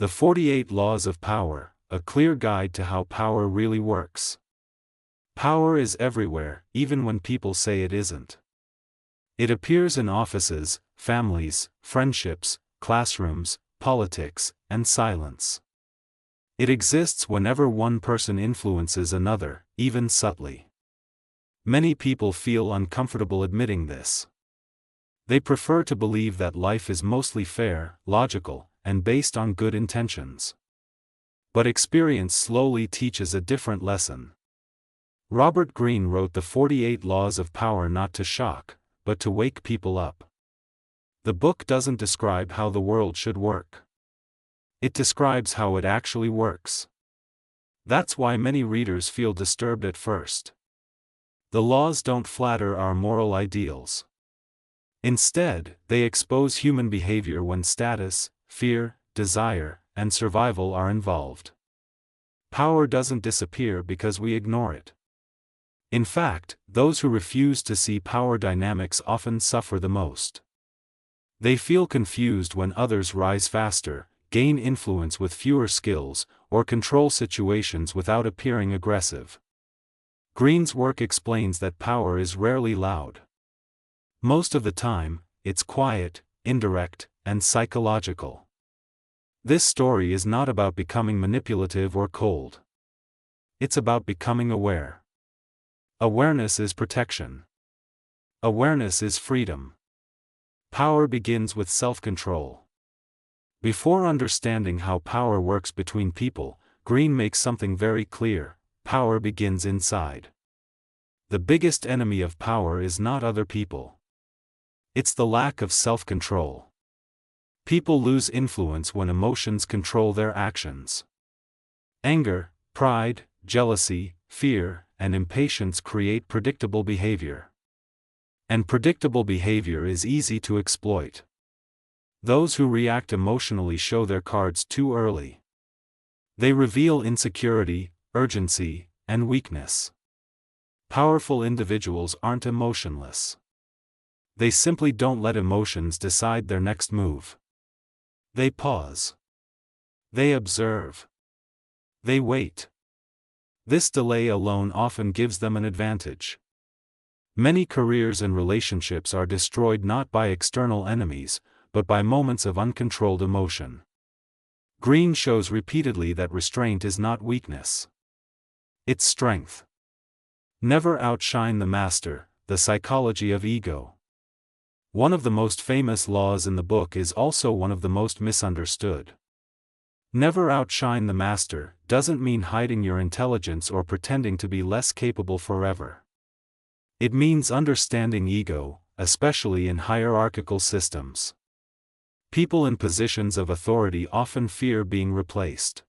The 48 Laws of Power, a clear guide to how power really works. Power is everywhere, even when people say it isn't. It appears in offices, families, friendships, classrooms, politics, and silence. It exists whenever one person influences another, even subtly. Many people feel uncomfortable admitting this. They prefer to believe that life is mostly fair, logical, and based on good intentions. But experience slowly teaches a different lesson. Robert Greene wrote the 48 Laws of Power not to shock, but to wake people up. The book doesn't describe how the world should work. It describes how it actually works. That's why many readers feel disturbed at first. The laws don't flatter our moral ideals. Instead, they expose human behavior when status, fear, desire, and survival are involved. Power doesn't disappear because we ignore it. In fact, those who refuse to see power dynamics often suffer the most. They feel confused when others rise faster, gain influence with fewer skills, or control situations without appearing aggressive. Greene's work explains that power is rarely loud. Most of the time, it's quiet, indirect, and psychological. This story is not about becoming manipulative or cold. It's about becoming aware. Awareness is protection. Awareness is freedom. Power begins with self-control. Before understanding how power works between people, Greene makes something very clear: power begins inside. The biggest enemy of power is not other people. It's the lack of self-control. People lose influence when emotions control their actions. Anger, pride, jealousy, fear, and impatience create predictable behavior. And predictable behavior is easy to exploit. Those who react emotionally show their cards too early. They reveal insecurity, urgency, and weakness. Powerful individuals aren't emotionless. They simply don't let emotions decide their next move. They pause. They observe. They wait. This delay alone often gives them an advantage. Many careers and relationships are destroyed not by external enemies, but by moments of uncontrolled emotion. Greene shows repeatedly that restraint is not weakness. It's strength. Never outshine the master, the psychology of ego. One of the most famous laws in the book is also one of the most misunderstood. Never outshine the master doesn't mean hiding your intelligence or pretending to be less capable forever. It means understanding ego, especially in hierarchical systems. People in positions of authority often fear being replaced.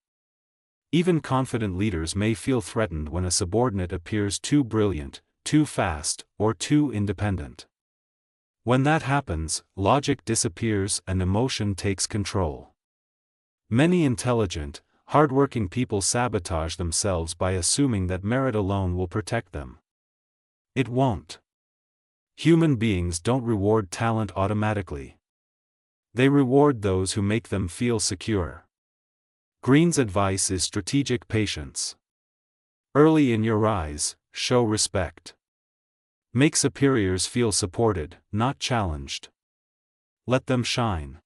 Even confident leaders may feel threatened when a subordinate appears too brilliant, too fast, or too independent. When that happens, logic disappears and emotion takes control. Many intelligent, hardworking people sabotage themselves by assuming that merit alone will protect them. It won't. Human beings don't reward talent automatically. They reward those who make them feel secure. Greene's advice is strategic patience. Early in your rise, show respect. Make superiors feel supported, not challenged. Let them shine.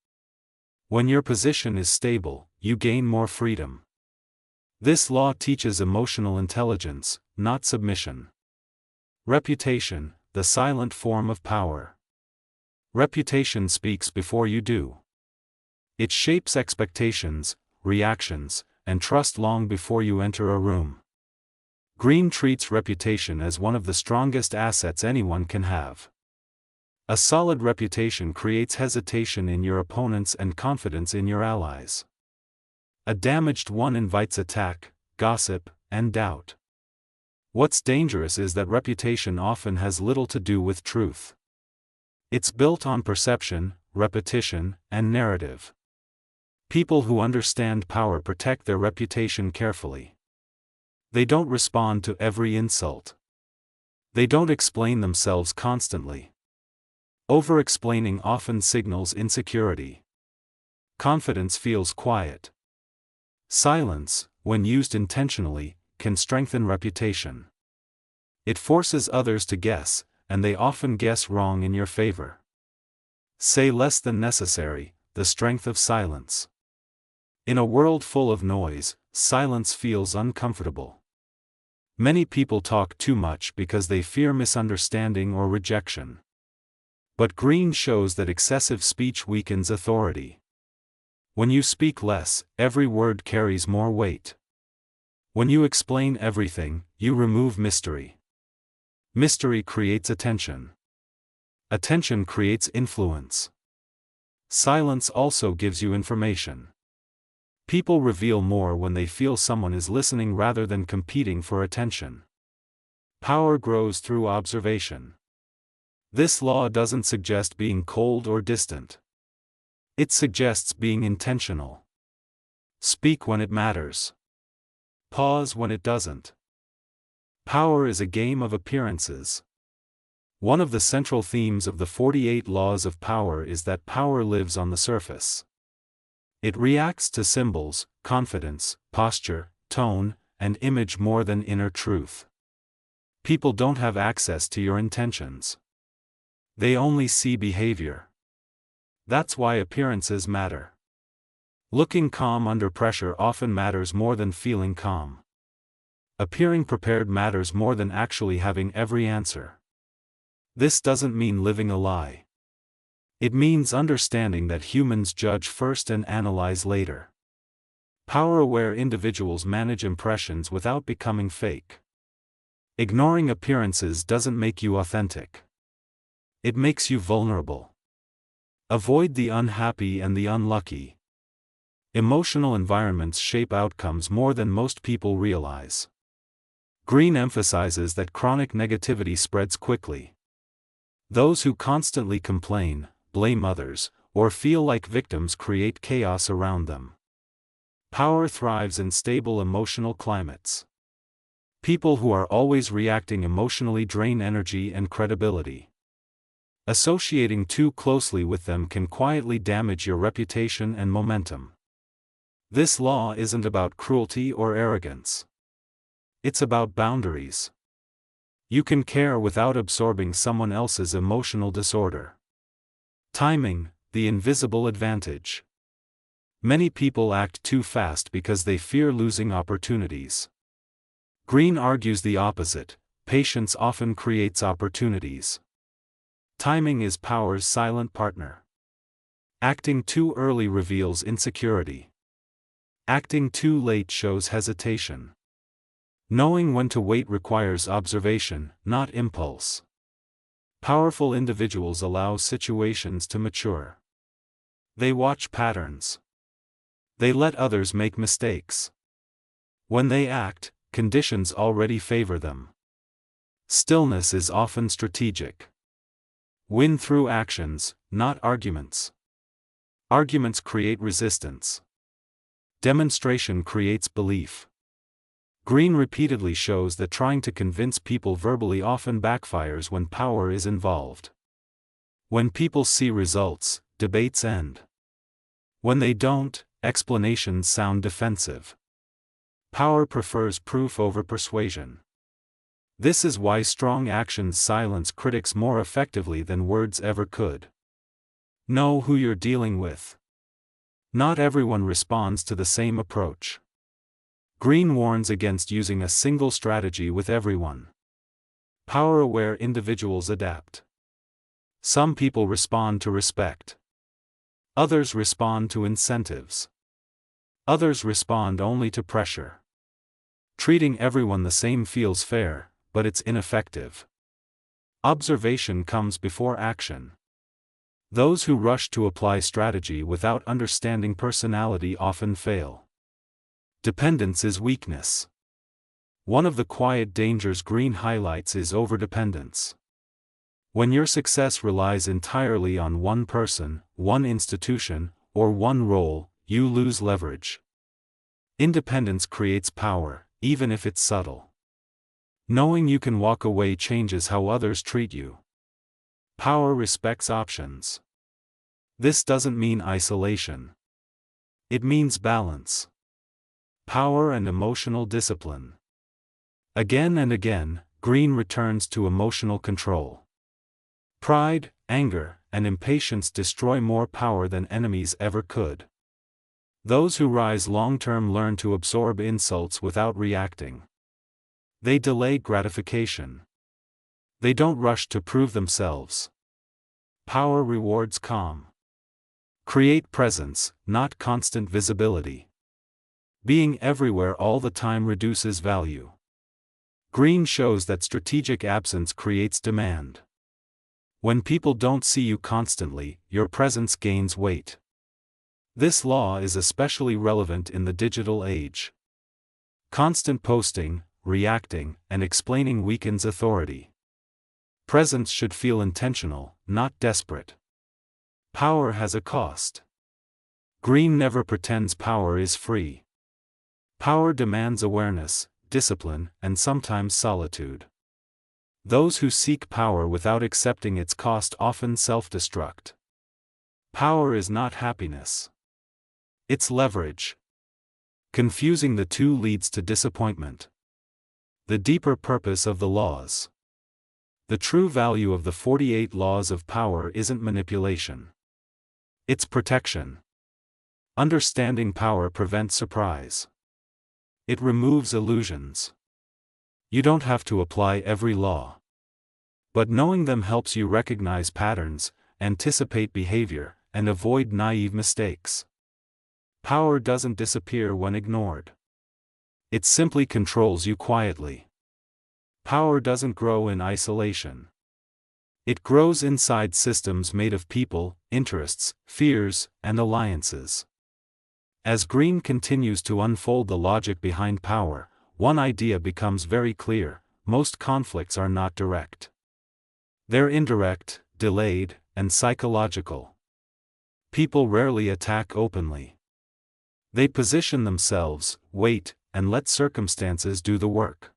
When your position is stable, you gain more freedom. This law teaches emotional intelligence, not submission. Reputation, the silent form of power. Reputation speaks before you do. It shapes expectations, reactions, and trust long before you enter a room. Greene treats reputation as one of the strongest assets anyone can have. A solid reputation creates hesitation in your opponents and confidence in your allies. A damaged one invites attack, gossip, and doubt. What's dangerous is that reputation often has little to do with truth. It's built on perception, repetition, and narrative. People who understand power protect their reputation carefully. They don't respond to every insult. They don't explain themselves constantly. Over-explaining often signals insecurity. Confidence feels quiet. Silence, when used intentionally, can strengthen reputation. It forces others to guess, and they often guess wrong in your favor. Say less than necessary, the strength of silence. In a world full of noise, silence feels uncomfortable. Many people talk too much because they fear misunderstanding or rejection. But Green shows that excessive speech weakens authority. When you speak less, every word carries more weight. When you explain everything, you remove mystery. Mystery creates attention. Attention creates influence. Silence also gives you information. People reveal more when they feel someone is listening rather than competing for attention. Power grows through observation. This law doesn't suggest being cold or distant. It suggests being intentional. Speak when it matters. Pause when it doesn't. Power is a game of appearances. One of the central themes of the 48 Laws of Power is that power lives on the surface. It reacts to symbols, confidence, posture, tone, and image more than inner truth. People don't have access to your intentions. They only see behavior. That's why appearances matter. Looking calm under pressure often matters more than feeling calm. Appearing prepared matters more than actually having every answer. This doesn't mean living a lie. It means understanding that humans judge first and analyze later. Power-aware individuals manage impressions without becoming fake. Ignoring appearances doesn't make you authentic. It makes you vulnerable. Avoid the unhappy and the unlucky. Emotional environments shape outcomes more than most people realize. Green emphasizes that chronic negativity spreads quickly. Those who constantly complain, blame others, or feel like victims create chaos around them. Power thrives in stable emotional climates. People who are always reacting emotionally drain energy and credibility. Associating too closely with them can quietly damage your reputation and momentum. This law isn't about cruelty or arrogance. It's about boundaries. You can care without absorbing someone else's emotional disorder. Timing, the invisible advantage. Many people act too fast because they fear losing opportunities. Green argues the opposite: patience often creates opportunities. Timing is power's silent partner. Acting too early reveals insecurity. Acting too late shows hesitation. Knowing when to wait requires observation, not impulse. Powerful individuals allow situations to mature. They watch patterns. They let others make mistakes. When they act, conditions already favor them. Stillness is often strategic. Win through actions, not arguments. Arguments create resistance. Demonstration creates belief. Green repeatedly shows that trying to convince people verbally often backfires when power is involved. When people see results, debates end. When they don't, explanations sound defensive. Power prefers proof over persuasion. This is why strong actions silence critics more effectively than words ever could. Know who you're dealing with. Not everyone responds to the same approach. Green warns against using a single strategy with everyone. Power-aware individuals adapt. Some people respond to respect. Others respond to incentives. Others respond only to pressure. Treating everyone the same feels fair, but it's ineffective. Observation comes before action. Those who rush to apply strategy without understanding personality often fail. Dependence is weakness. One of the quiet dangers Green highlights is overdependence. When your success relies entirely on one person, one institution, or one role, you lose leverage. Independence creates power, even if it's subtle. Knowing you can walk away changes how others treat you. Power respects options. This doesn't mean isolation. It means balance. Power and emotional discipline. Again and again, Green returns to emotional control. Pride, anger, and impatience destroy more power than enemies ever could. Those who rise long-term learn to absorb insults without reacting. They delay gratification. They don't rush to prove themselves. Power rewards calm. Create presence, not constant visibility. Being everywhere all the time reduces value. Green shows that strategic absence creates demand. When people don't see you constantly, your presence gains weight. This law is especially relevant in the digital age. Constant posting, reacting, and explaining weakens authority. Presence should feel intentional, not desperate. Power has a cost. Green never pretends power is free. Power demands awareness, discipline, and sometimes solitude. Those who seek power without accepting its cost often self-destruct. Power is not happiness. It's leverage. Confusing the two leads to disappointment. The deeper purpose of the laws. The true value of the 48 laws of power isn't manipulation. It's protection. Understanding power prevents surprise. It removes illusions. You don't have to apply every law. But knowing them helps you recognize patterns, anticipate behavior, and avoid naive mistakes. Power doesn't disappear when ignored. It simply controls you quietly. Power doesn't grow in isolation. It grows inside systems made of people, interests, fears, and alliances. As Green continues to unfold the logic behind power, one idea becomes very clear: most conflicts are not direct. They're indirect, delayed, and psychological. People rarely attack openly. They position themselves, wait, and let circumstances do the work.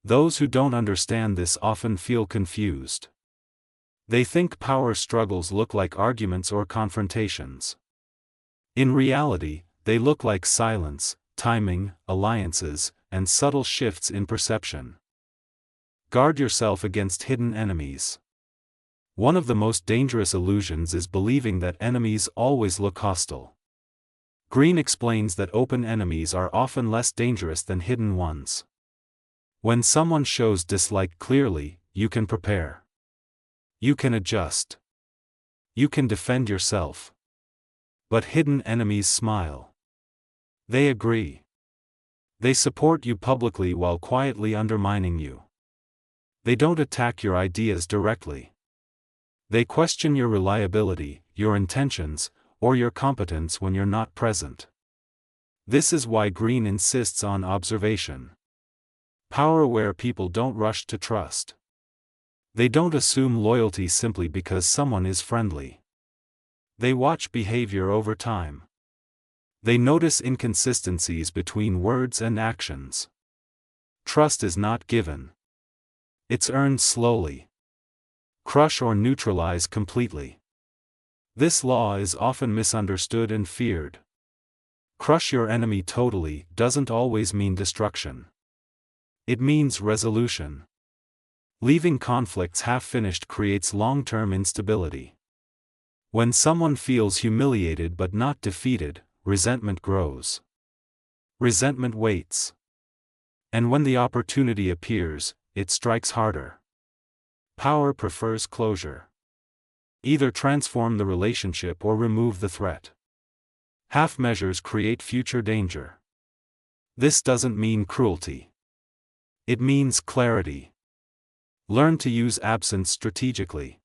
Those who don't understand this often feel confused. They think power struggles look like arguments or confrontations. In reality, they look like silence, timing, alliances, and subtle shifts in perception. Guard yourself against hidden enemies. One of the most dangerous illusions is believing that enemies always look hostile. Green explains that open enemies are often less dangerous than hidden ones. When someone shows dislike clearly, you can prepare. You can adjust. You can defend yourself. But hidden enemies smile. They agree. They support you publicly while quietly undermining you. They don't attack your ideas directly. They question your reliability, your intentions, or your competence when you're not present. This is why Green insists on observation. Power-aware people don't rush to trust. They don't assume loyalty simply because someone is friendly. They watch behavior over time. They notice inconsistencies between words and actions. Trust is not given. It's earned slowly. Crush or neutralize completely. This law is often misunderstood and feared. Crush your enemy totally doesn't always mean destruction. It means resolution. Leaving conflicts half-finished creates long-term instability. When someone feels humiliated but not defeated, resentment grows. Resentment waits. And when the opportunity appears, it strikes harder. Power prefers closure. Either transform the relationship or remove the threat. Half measures create future danger. This doesn't mean cruelty. It means clarity. Learn to use absence strategically.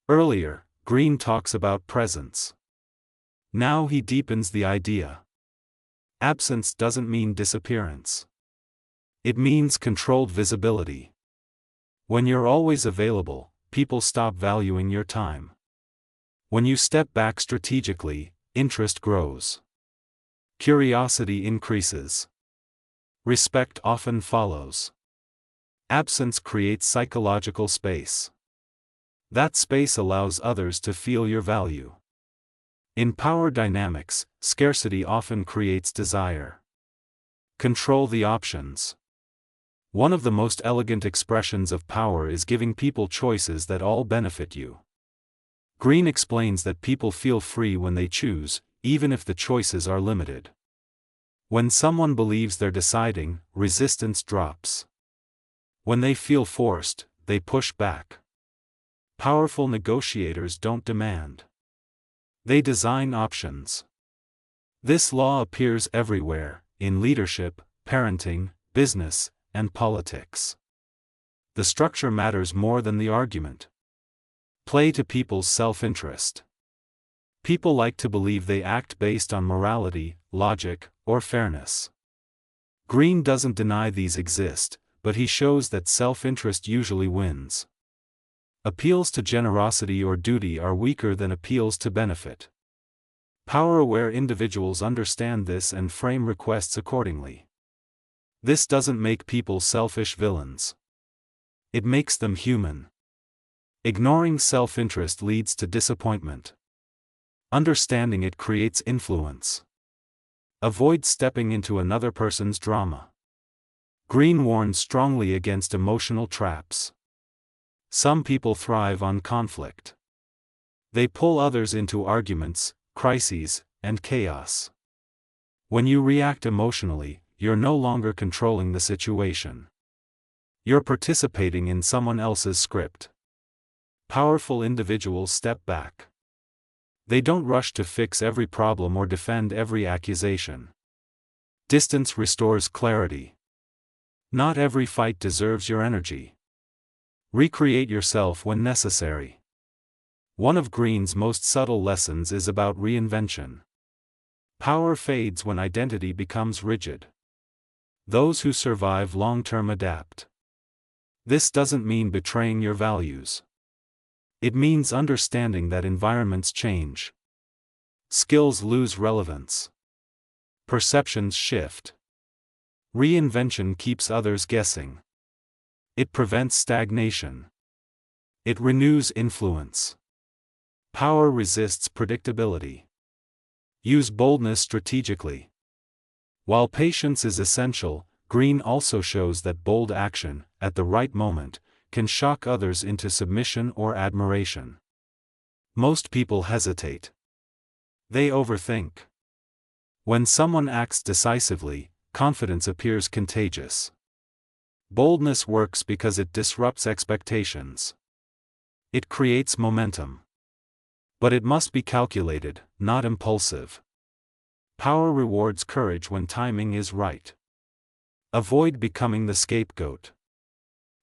Earlier, Green talks about presence. Now he deepens the idea. Absence doesn't mean disappearance. It means controlled visibility. When you're always available, people stop valuing your time. When you step back strategically, interest grows. Curiosity increases. Respect often follows. Absence creates psychological space. That space allows others to feel your value. In power dynamics, scarcity often creates desire. Control the options. One of the most elegant expressions of power is giving people choices that all benefit you. Green explains that people feel free when they choose, even if the choices are limited. When someone believes they're deciding, resistance drops. When they feel forced, they push back. Powerful negotiators don't demand. They design options. This law appears everywhere, in leadership, parenting, business, and politics. The structure matters more than the argument. Play to people's self-interest. People like to believe they act based on morality, logic, or fairness. Green doesn't deny these exist, but he shows that self-interest usually wins. Appeals to generosity or duty are weaker than appeals to benefit. Power-aware individuals understand this and frame requests accordingly. This doesn't make people selfish villains. It makes them human. Ignoring self-interest leads to disappointment. Understanding it creates influence. Avoid stepping into another person's drama. Green warns strongly against emotional traps. Some people thrive on conflict. They pull others into arguments, crises, and chaos. When you react emotionally, you're no longer controlling the situation. You're participating in someone else's script. Powerful individuals step back. They don't rush to fix every problem or defend every accusation. Distance restores clarity. Not every fight deserves your energy. Recreate yourself when necessary. One of Green's most subtle lessons is about reinvention. Power fades when identity becomes rigid. Those who survive long-term adapt. This doesn't mean betraying your values. It means understanding that environments change. Skills lose relevance. Perceptions shift. Reinvention keeps others guessing. It prevents stagnation. It renews influence. Power resists predictability. Use boldness strategically. While patience is essential, Green also shows that bold action, at the right moment, can shock others into submission or admiration. Most people hesitate. They overthink. When someone acts decisively, confidence appears contagious. Boldness works because it disrupts expectations. It creates momentum. But it must be calculated, not impulsive. Power rewards courage when timing is right. Avoid becoming the scapegoat.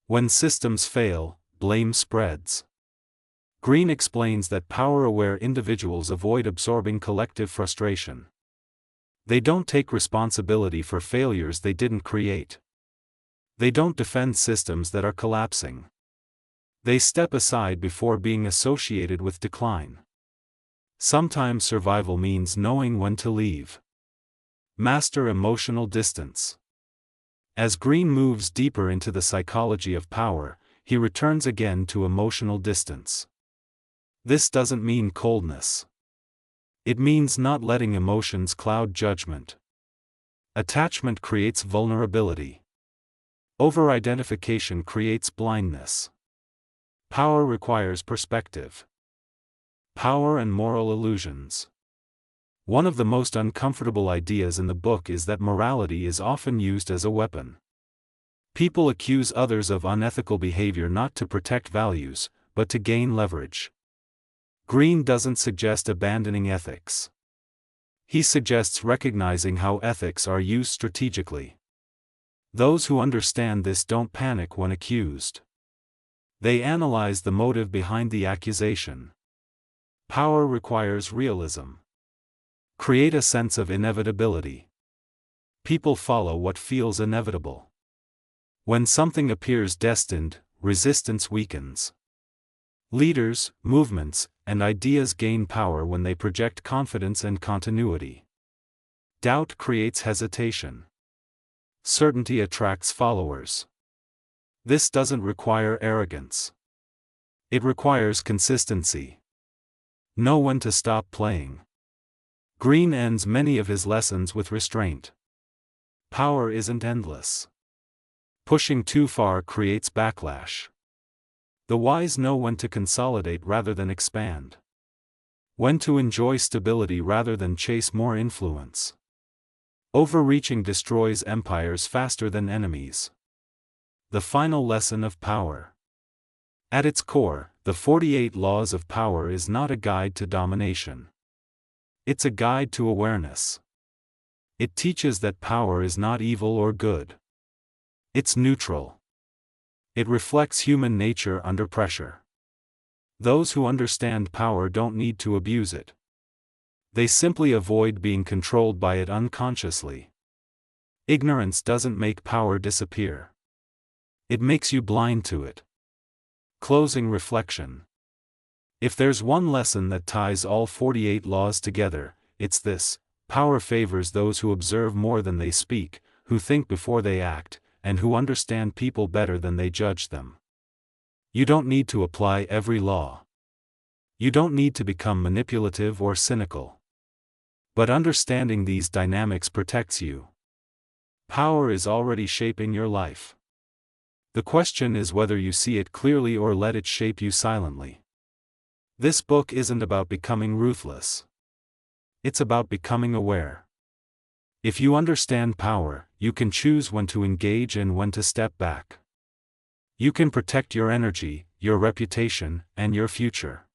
When systems fail, blame spreads. Green explains that power-aware individuals avoid absorbing collective frustration. They don't take responsibility for failures they didn't create. They don't defend systems that are collapsing. They step aside before being associated with decline. Sometimes survival means knowing when to leave. Master emotional distance. As Green moves deeper into the psychology of power, he returns again to emotional distance. This doesn't mean coldness. It means not letting emotions cloud judgment. Attachment creates vulnerability. Over-identification creates blindness. Power requires perspective. Power and moral illusions. One of the most uncomfortable ideas in the book is that morality is often used as a weapon. People accuse others of unethical behavior not to protect values, but to gain leverage. Green doesn't suggest abandoning ethics. He suggests recognizing how ethics are used strategically. Those who understand this don't panic when accused. They analyze the motive behind the accusation. Power requires realism. Create a sense of inevitability. People follow what feels inevitable. When something appears destined, resistance weakens. Leaders, movements, and ideas gain power when they project confidence and continuity. Doubt creates hesitation. Certainty attracts followers. This doesn't require arrogance. It requires consistency. Know when to stop playing. Green ends many of his lessons with restraint. Power isn't endless. Pushing too far creates backlash. The wise know when to consolidate rather than expand. When to enjoy stability rather than chase more influence. Overreaching destroys empires faster than enemies. The final lesson of power. At its core, the 48 Laws of Power is not a guide to domination. It's a guide to awareness. It teaches that power is not evil or good. It's neutral. It reflects human nature under pressure. Those who understand power don't need to abuse it. They simply avoid being controlled by it unconsciously. Ignorance doesn't make power disappear. It makes you blind to it. Closing reflection. If there's one lesson that ties all 48 laws together, it's this: power favors those who observe more than they speak, who think before they act, and who understand people better than they judge them. You don't need to apply every law. You don't need to become manipulative or cynical. But understanding these dynamics protects you. Power is already shaping your life. The question is whether you see it clearly or let it shape you silently. This book isn't about becoming ruthless. It's about becoming aware. If you understand power, you can choose when to engage and when to step back. You can protect your energy, your reputation, and your future.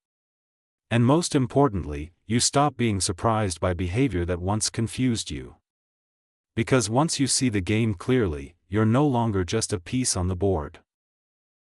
And most importantly, you stop being surprised by behavior that once confused you. Because once you see the game clearly, you're no longer just a piece on the board.